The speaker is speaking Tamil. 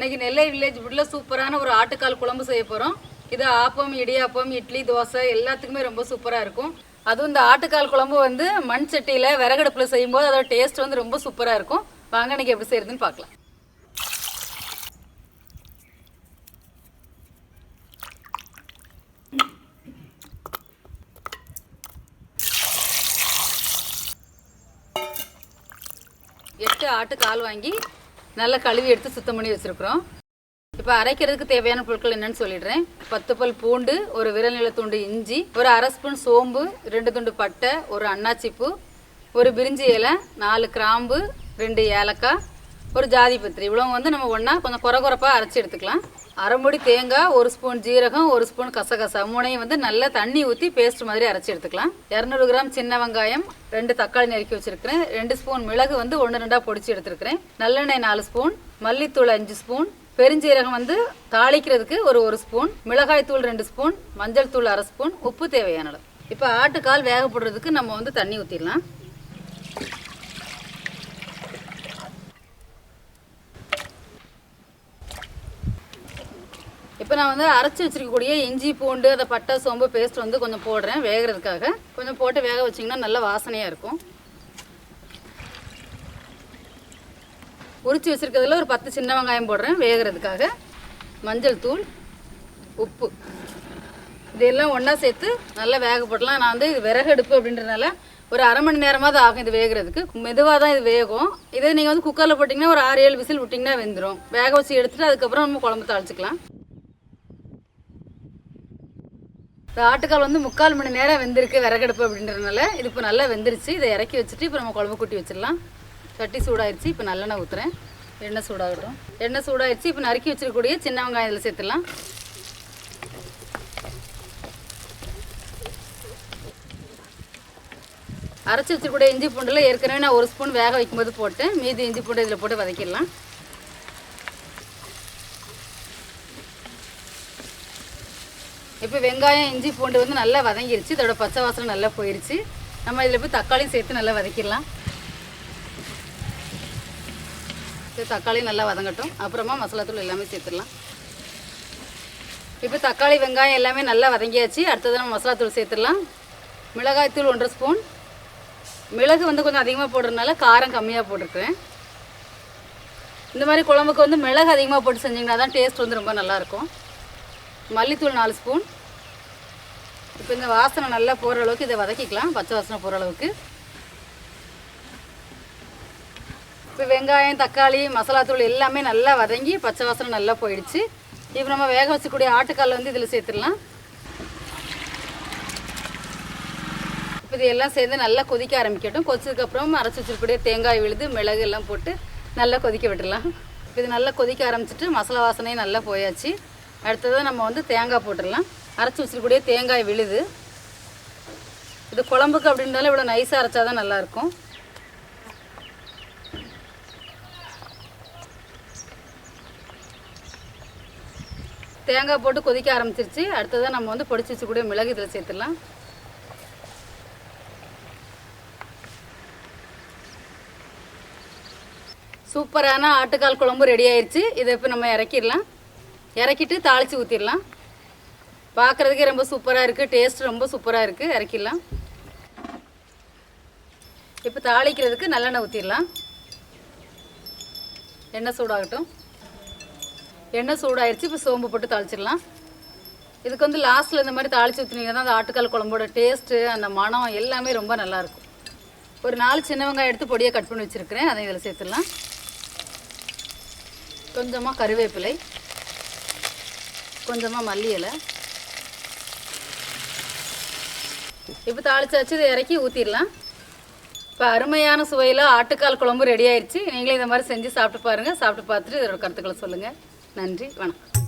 இன்னைக்கு நெல்லை வில்லேஜ் ஃபுட்ல சூப்பரான ஒரு ஆட்டுக்கால் குழம்பு செய்ய போறோம். இது ஆப்பம், இடியாப்பம், இட்லி, தோசை எல்லாத்துக்குமே ரொம்ப சூப்பரா இருக்கும். அதுவும் இந்த ஆட்டுக்கால் குழம்பு வந்து மண் சட்டியில விறகடுப்புல செய்யும்போது அதோட டேஸ்ட் வந்து ரொம்ப சூப்பரா இருக்கும். வாங்க இன்னைக்கு எப்படி செய்யறதுன்னு பார்க்கலாம். எட்டு ஆட்டுக்கால் வாங்கி நல்லா கழுவி எடுத்து சுத்தம் பண்ணி வச்சிருக்கிறோம். இப்போ அரைக்கிறதுக்கு தேவையான பொருட்கள் என்னன்னு சொல்லிடுறேன். 10 பல் பூண்டு, ஒரு விரல் நீள துண்டு இஞ்சி, ஒரு அரை ஸ்பூன் சோம்பு, 2 துண்டு பட்டை, ஒரு அன்னாச்சிப்பூ, ஒரு பிரிஞ்சி இலை, 4 கிராம்பு, 2 ஏலக்காய், ஒரு ஜாதி பத்திரி. இவ்வளவு வந்து நம்ம ஒன்றா கொஞ்சம் குறகுறப்பா அரைச்சி எடுத்துக்கலாம். அரை மூடி தேங்காய், 1 ஸ்பூன் ஜீரகம், 1 ஸ்பூன் கசகசா, மூணையும் வந்து நல்லா தண்ணி ஊற்றி பேஸ்ட் மாதிரி அரைச்சி எடுத்துக்கலாம். 200 கிராம் சின்ன வெங்காயம், 2 தக்காளி நறுக்கி வச்சிருக்கிறேன், 2 ஸ்பூன் மிளகு வந்து 1-2 பொடிச்சு எடுத்துருக்கிறேன், நல்லெண்ணெய் 4 ஸ்பூன், மல்லித்தூள் 5 ஸ்பூன், பெருஞ்சீரகம் வந்து தாளிக்கிறதுக்கு ஒரு ஸ்பூன், மிளகாய் தூள் 2 ஸ்பூன், மஞ்சள் தூள் அரை ஸ்பூன், உப்பு தேவையான அளவு. இப்போ ஆட்டுக்கால் வேக போடுறதுக்கு நம்ம வந்து தண்ணி ஊற்றிடலாம். இப்போ நான் வந்து அரைச்சி வச்சிருக்கக்கூடிய இஞ்சி பூண்டு அந்த பட்டை சோம்பு பேஸ்ட் வந்து கொஞ்சம் போடுறேன் வேகிறதுக்காக. கொஞ்சம் போட்டு வேக வச்சிங்கன்னா நல்ல வாசனையாக இருக்கும். உரிச்சு வச்சிருக்கிறதுல ஒரு 10 சின்ன வெங்காயம் போடுறேன் வேகிறதுக்காக. மஞ்சள் தூள், உப்பு, இதெல்லாம் ஒன்றா சேர்த்து நல்லா வேக போடலாம். நான் வந்து இது விறகடுப்பு அப்படின்றதுனால ஒரு அரை மணி நேரமாவது ஆகும் இது வேகிறதுக்கு. மெதுவாக தான் இது வேகும். இதே நீங்கள் வந்து குக்கரில் போட்டிங்கன்னா ஒரு 6-7 விசில் விட்டிங்கன்னா வெந்துடும். வேக வச்சு எடுத்துகிட்டு அதுக்கப்புறம் நம்ம குழம்பு தாளிச்சிக்கலாம். இந்த ஆட்டுக்கால் வந்து 3/4 மணி நேரம் வெந்திருக்கு விறகடுப்பு அப்படின்றதுனால. இது இப்போ நல்லா வெந்துருச்சு. இதை இறக்கி வச்சுட்டு இப்போ நம்ம குழம்பு கூட்டி வச்சிடலாம். சட்டி சூடாயிருச்சு. இப்போ நல்லெண்ணெய் ஊற்றுறேன். எண்ணெய் சூடாகட்டும். எண்ணெய் சூடாயிருச்சு. இப்போ நறுக்கி வச்சிருக்கக்கூடிய சின்ன வெங்காயம் இதில் சேர்த்துடலாம். அரைச்சி வச்சிருக்கூடிய இஞ்சி பூண்டில் ஏற்கனவே நான் 1 ஸ்பூன் வேக வைக்கும்போது போட்டேன். மீதி இஞ்சி பூண்டு இதில் போட்டு வதக்கிடலாம். இப்போ வெங்காயம் இஞ்சி பூண்டு வந்து நல்லா வதங்கிருச்சு. இதோட பச்சை வாசனை நல்லா போயிடுச்சு. நம்ம இதில் போய் தக்காளியும் சேர்த்து நல்லா வதக்கிடலாம். தக்காளியும் நல்லா வதங்கட்டும். அப்புறமா மசாலாத்தூள் எல்லாமே சேர்த்துடலாம். இப்போ தக்காளி வெங்காயம் எல்லாமே நல்லா வதங்கியாச்சு. அடுத்தது நம்ம மசாலாத்தூள் சேர்த்துடலாம். மிளகாய்த்தூள் 1 ஸ்பூன். மிளகு வந்து கொஞ்சம் அதிகமாக போடுறதுனால காரம் கம்மியாக போட்டிருக்கிறேன். இந்த மாதிரி குழம்புக்கு வந்து மிளகு அதிகமாக போட்டு செஞ்சிங்கன்னா தான் டேஸ்ட் வந்து ரொம்ப நல்லாயிருக்கும். மல்லித்தூள் 4 ஸ்பூன். இப்போ இந்த வாசனை நல்லா போகிற அளவுக்கு இதை வதக்கிக்கலாம். பச்சை வாசனை போகிற அளவுக்கு. இப்போ வெங்காயம் தக்காளி மசாலாத்தூள் எல்லாமே நல்லா வதங்கி பச்சை வாசனை நல்லா போயிடுச்சு. இப்போ நம்ம வேக வச்சக்கூடிய ஆட்டுக்கால் வந்து இதில் சேர்த்துடலாம். இப்போ இது எல்லாம் சேர்ந்து நல்லா கொதிக்க ஆரம்பிக்கட்டும். கொதிச்சதுக்கப்புறம் அரைச்சி வச்சிருக்கக்கூடிய தேங்காய் விழுது மிளகு எல்லாம் போட்டு நல்லா கொதிக்க விட்டுடலாம். இது நல்லா கொதிக்க ஆரம்பிச்சிட்டு மசாலா வாசனையும் நல்லா போயாச்சு. அடுத்ததாக நம்ம வந்து தேங்காய் போட்டுடலாம். அரைச்சி வச்சிருக்கக்கூடிய தேங்காய் விழுது. இது குழம்புக்கு அப்படின்றதால இவ்வளோ நைஸாக அரைச்சா தான் நல்லாயிருக்கும். தேங்காய் போட்டு கொதிக்க ஆரம்பிச்சிருச்சு. அடுத்ததாக நம்ம வந்து பொடிச்சு வச்சுக்கூடிய மிளகு இதில் சேர்த்துடலாம். சூப்பரான ஆட்டுக்கால் குழம்பு ரெடி ஆயிடுச்சு. இதை இப்போ நம்ம இறக்கிடலாம். இறக்கிட்டு தாளித்து ஊற்றிடலாம். பார்க்குறதுக்கே ரொம்ப சூப்பராக இருக்குது. டேஸ்ட் ரொம்ப சூப்பராக இருக்குது. இறக்கிடலாம். இப்போ தாளிக்கிறதுக்கு நல்லெண்ணெய் ஊற்றிடலாம். எண்ணெய் சூடாகட்டும். எண்ணெய் சூடாகிடுச்சு. இப்போ சோம்பு போட்டு தாளிச்சிடலாம். இதுக்கு வந்து லாஸ்ட்டில் இந்த மாதிரி தாளித்து ஊற்றினீங்கன்னா தான் அந்த ஆட்டுக்கால் குழம்போட டேஸ்ட்டு அந்த மனம் எல்லாமே ரொம்ப நல்லாயிருக்கும். ஒரு 4 சின்ன வெங்காயம் எடுத்து பொடியை கட் பண்ணி வச்சுருக்கிறேன். அதை இதில் சேர்த்துடலாம். கொஞ்சமாக கருவேப்பிலை, கொஞ்சமாக மல்லி இலை. இப்போ தாளிச்சாச்சு. இதை இறக்கி ஊற்றிடலாம். இப்போ அருமையான சுவையில் ஆட்டுக்கால் குழம்பு ரெடி ஆயிடுச்சு. நீங்களே இந்த மாதிரி செஞ்சு சாப்பிட்டு பாருங்கள். சாப்பிட்டு பார்த்துட்டு இதோட கருத்துக்களை சொல்லுங்கள். நன்றி, வணக்கம்.